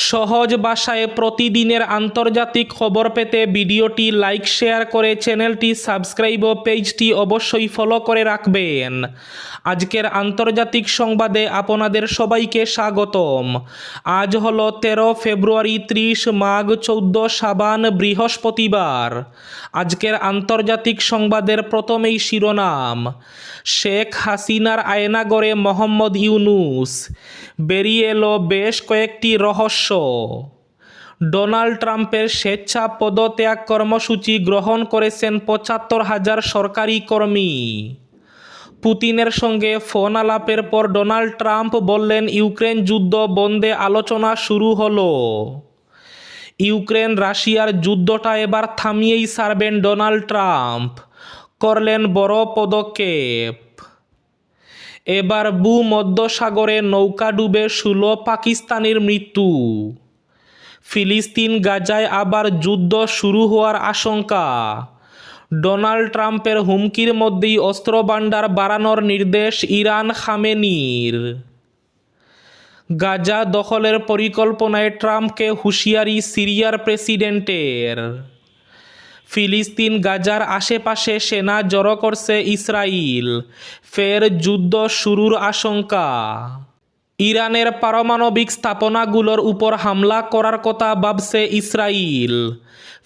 সহজ ভাষায় প্রতিদিনের আন্তর্জাতিক খবর পেতে ভিডিওটি লাইক শেয়ার করে চ্যানেলটি সাবস্ক্রাইব ও পেজটি অবশ্যই ফলো করে রাখবেন। আজকের আন্তর্জাতিক সংবাদে আপনাদের সবাইকে স্বাগতম। আজ হলো 13 ফেব্রুয়ারি, 30 মাঘ, 14 সাবান, বৃহস্পতিবার। আজকের আন্তর্জাতিক সংবাদের প্রথমেই শিরোনাম। শেখ হাসিনার আয়নাগরে মোহাম্মদ ইউনূস, বেরিয়ে এলো বেশ কয়েকটি রহস্য। ডোনাল্ড ট্রাম্পের স্বেচ্ছা পদত্যাগ কর্মসূচি গ্রহণ করেছেন ৭৫,০০০ সরকারি কর্মী। পুতিনের সঙ্গে ফোন আলাপের পর ডোনাল্ড ট্রাম্প বললেন, ইউক্রেন যুদ্ধ বন্ধে আলোচনা শুরু হলো। ইউক্রেন রাশিয়ার যুদ্ধটা এবার থামিয়েই ছাড়বেন ডোনাল্ড ট্রাম্প, করলেন বড় পদক্ষেপ। এবার ভূমধ্যসাগরে নৌকা ডুবে 16 পাকিস্তানির মৃত্যু। ফিলিস্তিন গাজায় আবার যুদ্ধ শুরু হওয়ার আশঙ্কা। ডোনাল্ড ট্রাম্পের হুমকির মধ্যেই অস্ত্রভান্ডার বাড়ানোর নির্দেশ ইরান খামেনির। গাজা দখলের পরিকল্পনায় ট্রাম্পকে হুঁশিয়ারি সিরিয়ার প্রেসিডেন্টের। ফিলিস্তিন গাজার আশেপাশে সেনা জড়ো করছে ইসরায়েল, ফের যুদ্ধ শুরুর আশঙ্কা। ইরানের পারমাণবিক স্থাপনাগুলোর উপর হামলা করার কথা ভাবছে ইসরায়েল।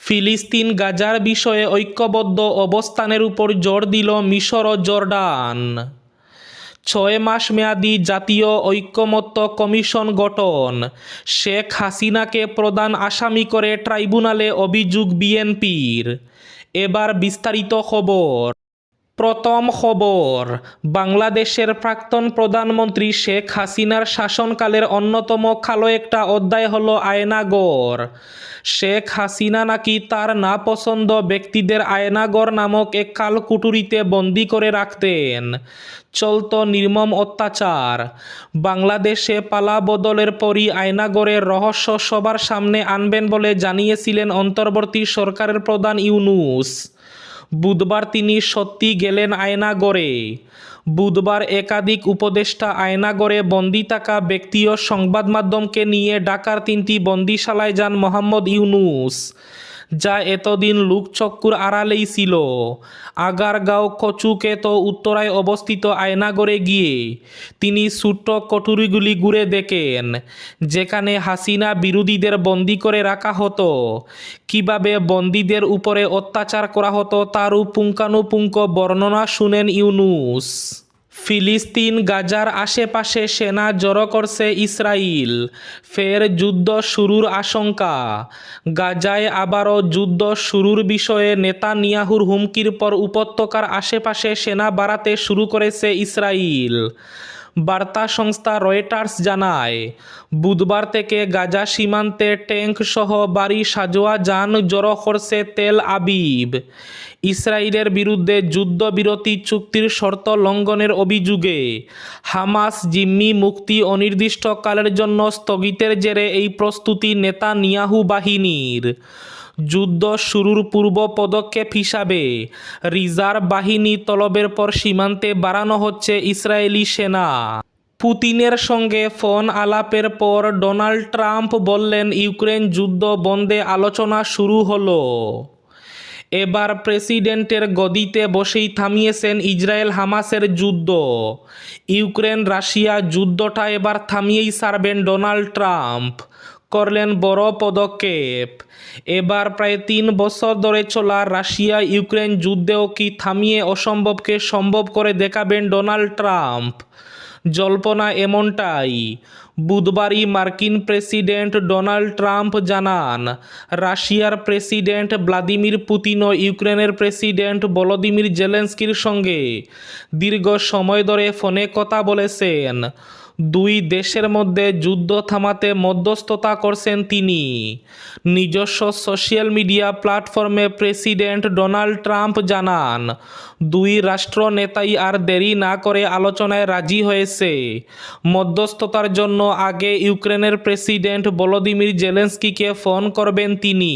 ফিলিস্তিন গাজার বিষয়ে ঐক্যবদ্ধ অবস্থানের উপর জোর দিল মিশর ও জর্ডান। 6 মাস মেয়াদী জাতীয় ঐকমত্য কমিশন গঠন। শেখ হাসিনাকে প্রধান আসামি করে ট্রাইব্যুনালে অভিযোগ বিএনপির। এবার বিস্তারিত খবর। প্রথম খবর, বাংলাদেশের প্রাক্তন প্রধানমন্ত্রী শেখ হাসিনার শাসনকালের অন্যতম কালো একটা অধ্যায় হলো আয়নাগর। শেখ হাসিনা নাকি তার নাপছন্দ ব্যক্তিদের আয়নাগর নামক এক কালকুটুরিতে বন্দি করে রাখতেন। চলত নির্মম অত্যাচার। বাংলাদেশে পালা বদলের পরই আয়নাগরের রহস্য সবার সামনে আনবেন বলে জানিয়েছিলেন অন্তর্বর্তী সরকারের প্রধান ইউনূস। বুধবার তিনি সত্যি গেলেন আয়নাগরে। বুধবার একাধিক উপদেষ্টা আয়নাগরে বন্দি থাকা ব্যক্তি ও সংবাদ মাধ্যমকে নিয়ে ঢাকার 3টি বন্দিশালায় যান মোহাম্মদ ইউনূস, যা এতদিন লোকচক্ষুর আড়ালেই ছিল। আগারগাঁও কচুক্ষেত উত্তরায় অবস্থিত আয়নাগরে গিয়ে তিনি ছোট্ট কুঠুরিগুলি ঘুরে দেখেন, যেখানে হাসিনা বিরোধীদের বন্দি করে রাখা হতো। কিভাবে বন্দীদের উপরে অত্যাচার করা হতো তারও পুঙ্খানুপুঙ্খ বর্ণনা শুনেন ইউনূস। ফিলিস্তিন গাজার আশেপাশে সেনা জড়ো করছে ইসরায়েল, ফের যুদ্ধ শুরুর আশঙ্কা। গাজায় আবারও যুদ্ধ শুরুর বিষয়ে নেতানিয়াহুর হুমকির পর উপত্যকার আশেপাশে সেনা বাড়াতে শুরু করেছে ইসরায়েল। বার্তা সংস্থা রয়টার্স জানায়, বুধবার থেকে গাজা সীমান্তে ট্যাঙ্ক সহ ভারী সাঁজোয়া যান জড়ো করছে তেল আবিব। ইসরায়েলের বিরুদ্ধে যুদ্ধবিরতি চুক্তির শর্ত লঙ্ঘনের অভিযোগে হামাস জিম্মি মুক্তি অনির্দিষ্টকালের জন্য স্থগিতের জেরে এই প্রস্তুতি নেতানিয়াহু বাহিনীর। যুদ্ধ শুরুর পূর্ব পদক্ষেপ হিসাবে রিজার্ভ বাহিনী তলবের পর সীমান্তে বাড়ানো হচ্ছে ইসরায়েলি সেনা। পুতিনের সঙ্গে ফোন আলাপের পর ডোনাল্ড ট্রাম্প বললেন, ইউক্রেন যুদ্ধ বন্ধে আলোচনা শুরু হলো। এবার প্রেসিডেন্টের গদিতে বসেই থামিয়েছেন ইসরায়েল হামাসের যুদ্ধ। ইউক্রেন রাশিয়া যুদ্ধটা এবার থামিয়েই ছাড়বেন ডোনাল্ড ট্রাম্প, করলেন বড় পদক্ষেপ। এবার প্রায় 3 বছর ধরে চলা রাশিয়া ইউক্রেন যুদ্ধেও কি থামিয়ে অসম্ভবকে সম্ভব করে দেখাবেন ডোনাল্ড ট্রাম্প? জল্পনা এমনটাই। বুধবারই মার্কিন প্রেসিডেন্ট ডোনাল্ড ট্রাম্প জানান, রাশিয়ার প্রেসিডেন্ট ভ্লাদিমির পুতিন ও ইউক্রেনের প্রেসিডেন্ট ভলোদিমির জেলেনস্কির সঙ্গে দীর্ঘ সময় ধরে ফোনে কথা বলেছেন। দুই দেশের মধ্যে যুদ্ধ থামাতে মধ্যস্থতা করছেন তিনি। নিজস্ব সোশ্যাল মিডিয়া প্ল্যাটফর্মে প্রেসিডেন্ট ডোনাল্ড ট্রাম্প জানান, দুই রাষ্ট্র নেতাই আর দেরি না করে আলোচনায় রাজি হয়েছে। মধ্যস্থতার জন্য আগে ইউক্রেনের প্রেসিডেন্ট ভলোদিমির জেলেনস্কিকে ফোন করবেন তিনি।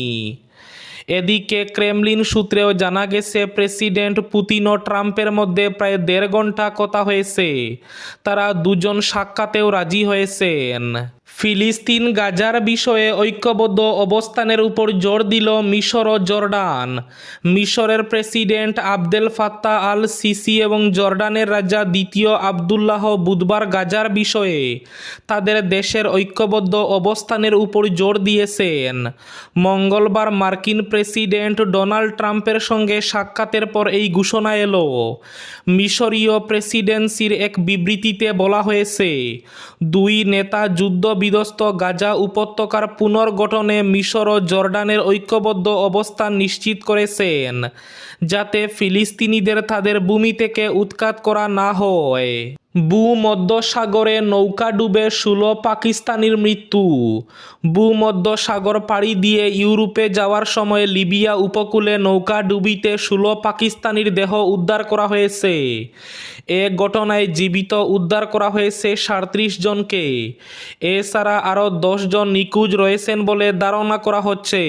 এদিকে ক্রেমলিন সূত্রেও জানা গেছে, প্রেসিডেন্ট পুতিন ও ট্রাম্পের মধ্যে প্রায় 1.5 ঘন্টা কথা হয়েছে। তারা দুজন সাক্ষাতেও রাজি হয়েছেন। ফিলিস্তিন গাজার বিষয়ে ঐক্যবদ্ধ অবস্থানের উপর জোর দিল মিশর ও জর্ডান। মিশরের president Abdel Fattah al CC এবং জর্ডানের রাজা দ্বিতীয় আবদুল্লাহ বুধবার গাজার বিষয়ে তাদের দেশের ঐক্যবদ্ধ অবস্থানের উপর জোর দিয়েছেন। মঙ্গলবার মার্কিন প্রেসিডেন্ট ডোনাল্ড ট্রাম্পের সঙ্গে সাক্ষাতের পর এই ঘোষণা এলো। মিশরীয় প্রেসিডেন্সির এক বিবৃতিতে বলা হয়েছে, দুই নেতা যুদ্ধবিধ্বস্ত গাজা উপত্যকার পুনর্গঠনে মিশর ও জর্ডানের ঐক্যবদ্ধ অবস্থান নিশ্চিত করেছেন, যাতে ফিলিস্তিনিদের তাদের ভূমি থেকে উৎখাত করা না হয়। ভূমধ্যসাগরে নৌকা ডুবে 16 পাকিস্তানির মৃত্যু। ভূমধ্যসাগর পাড়ি দিয়ে ইউরোপে যাওয়ার সময় লিবিয়া উপকূলে নৌকা ডুবিতে 16 পাকিস্তানির দেহ উদ্ধার করা হয়েছে। এ ঘটনায় জীবিত উদ্ধার করা হয়েছে 37 জনকে। এছাড়া আরও 10 জন নিখোঁজ রয়েছেন বলে ধারণা করা হচ্ছে।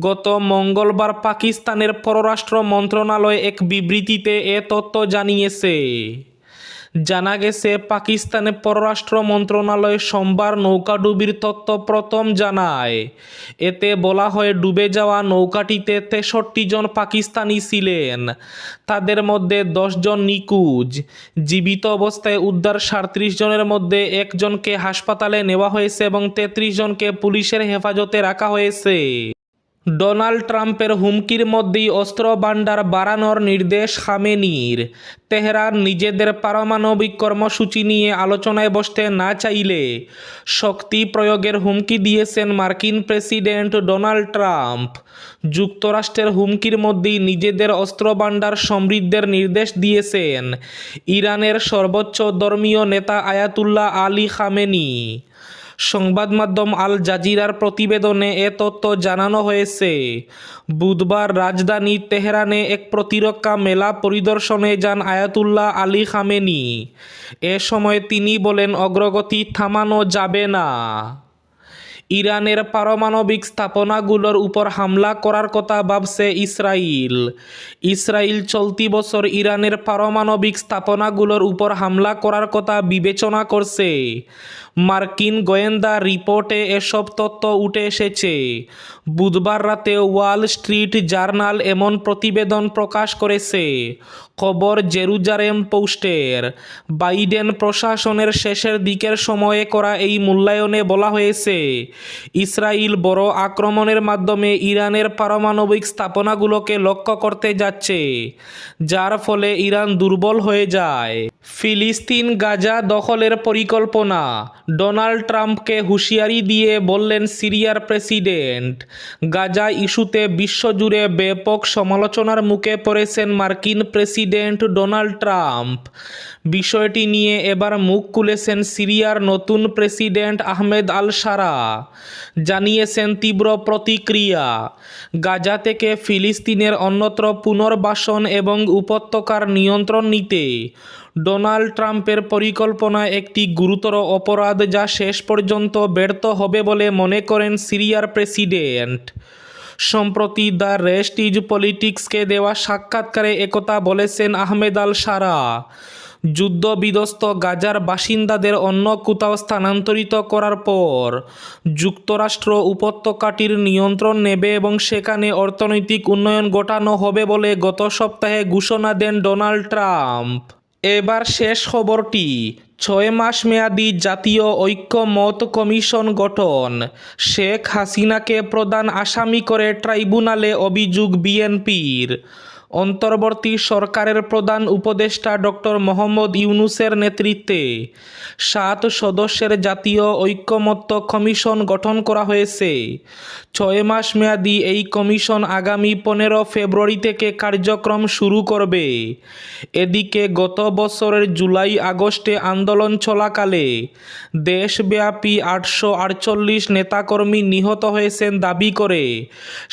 গত মঙ্গলবার পাকিস্তানের পররাষ্ট্র মন্ত্রণালয় এক বিবৃতিতে এ তথ্য জানিয়েছে। জানা গেছে, পাকিস্তানের পররাষ্ট্র মন্ত্রণালয় সোমবার নৌকাডুবির তথ্য প্রথম জানায়। এতে বলা হয়, ডুবে যাওয়া নৌকাটিতে 63 জন পাকিস্তানি ছিলেন। তাদের মধ্যে 10 জন নিখোঁজ। জীবিত অবস্থায় উদ্ধার 37 জনের মধ্যে 1 জনকে হাসপাতালে নেওয়া হয়েছে এবং 33 জনকে পুলিশের হেফাজতে রাখা হয়েছে। ডোনাল্ড ট্রাম্পের হুমকির মধ্যেই অস্ত্র ভান্ডার বাড়ানোর নির্দেশ খামেনির। তেহরান নিজেদের পারমাণবিক কর্মসূচি নিয়ে আলোচনায় বসতে না চাইলে শক্তি প্রয়োগের হুমকি দিয়েছেন মার্কিন প্রেসিডেন্ট ডোনাল্ড ট্রাম্প। যুক্তরাষ্ট্রের হুমকির মধ্যেই নিজেদের অস্ত্র ভান্ডার সমৃদ্ধের নির্দেশ দিয়েছেন ইরানের সর্বোচ্চ ধর্মীয় নেতা আয়াতুল্লাহ আলী খামেনি। সংবাদ মাধ্যম আল জাজিরার প্রতিবেদনে এ তথ্য জানানো হয়েছে। বুধবার রাজধানী তেহরানে এক প্রতিরক্ষা মেলা পরিদর্শনে যান আয়াতুল্লাহ আলী খামেনি। এ সময় তিনি বলেন, অগ্রগতি থামানো যাবে না। ইরানের পারমাণবিক স্থাপনাগুলোর উপর হামলা করার কথা ভাবছে ইসরায়েল। ইসরায়েল চলতি বছর ইরানের পারমাণবিক স্থাপনাগুলোর উপর হামলা করার কথা বিবেচনা করছে। মার্কিন গোয়েন্দা রিপোর্টে এসব তথ্য উঠে এসেছে। বুধবার রাতে ওয়াল স্ট্রিট জার্নাল এমন প্রতিবেদন প্রকাশ করেছে। খবর জেরুজালেম পোস্টের। বাইডেন প্রশাসনের শেষের দিকের সময়ে করা এই মূল্যায়নে বলা হয়েছে, ইসরায়েল বড় আক্রমণের মাধ্যমে ইরানের পারমাণবিক স্থাপনাগুলোকে লক্ষ্য করতে যাচ্ছে, যার ফলে ইরান দুর্বল হয়ে যায়। ফিলিস্তিন গাজা দখলের পরিকল্পনা। ডোনাল্ড ট্রাম্পকে হুঁশিয়ারি দিয়ে বললেন সিরিয়ার প্রেসিডেন্ট। গাজা ইস্যুতে বিশ্বজুড়ে ব্যাপক সমালোচনার মুখে পড়েছেন মার্কিন প্রেসিডেন্ট ডোনাল্ড ট্রাম্প। বিষয়টি নিয়ে এবার মুখ খুলেছেন সিরিয়ার নতুন প্রেসিডেন্ট আহমেদ আল শারা। জানিয়েছেন তীব্র প্রতিক্রিয়া। গাজা থেকে ফিলিস্তিনের অন্যত্র পুনর্বাসন এবং উপত্যকার নিয়ন্ত্রণ নিতে ডোনাল্ড ট্রাম্পের পরিকল্পনা একটি গুরুতর অপরাধ, যা শেষ পর্যন্ত ব্যর্থ হবে বলে মনে করেন সিরিয়ার প্রেসিডেন্ট। সম্প্রতি দ্য রেস্ট ইজ পলিটিক্সকে দেওয়া সাক্ষাৎকারে একথা বলেছেন আহমেদ আল শারা। যুদ্ধবিধ্বস্ত গাজার বাসিন্দাদের অন্য কোথাও স্থানান্তরিত করার পর যুক্তরাষ্ট্র উপত্যকাটির নিয়ন্ত্রণ নেবে এবং সেখানে অর্থনৈতিক উন্নয়ন ঘটানো হবে বলে গত সপ্তাহে ঘোষণা দেন ডোনাল্ড ট্রাম্প। এবার শেষ খবরটি। 6 মাস মেয়াদী জাতীয় ঐক্যমত কমিশন গঠন। শেখ হাসিনাকে প্রধান আসামি করে ট্রাইব্যুনালে অভিযোগ বিএনপির। অন্তর্বর্তী সরকারের প্রধান উপদেষ্টা ডক্টর মোহাম্মদ ইউনূসের নেতৃত্বে 7 সদস্যের জাতীয় ঐক্যমত্য কমিশন গঠন করা হয়েছে। 6 মাস মেয়াদী এই কমিশন আগামী 15 ফেব্রুয়ারি থেকে কার্যক্রম শুরু করবে। এদিকে গত বছরের জুলাই আগস্টে আন্দোলন চলাকালে দেশব্যাপী 848 নেতাকর্মী নিহত হয়েছেন দাবি করে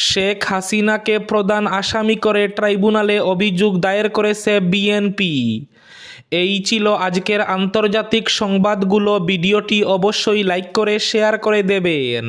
শেখ হাসিনাকে প্রধান আসামি করে ট্রাইব্যুনালে অভিযোগ দায়ের করেছে বিএনপি। এই ছিল আজকের আন্তর্জাতিক সংবাদগুলো। ভিডিওটি অবশ্যই লাইক করে শেয়ার করে দেবেন।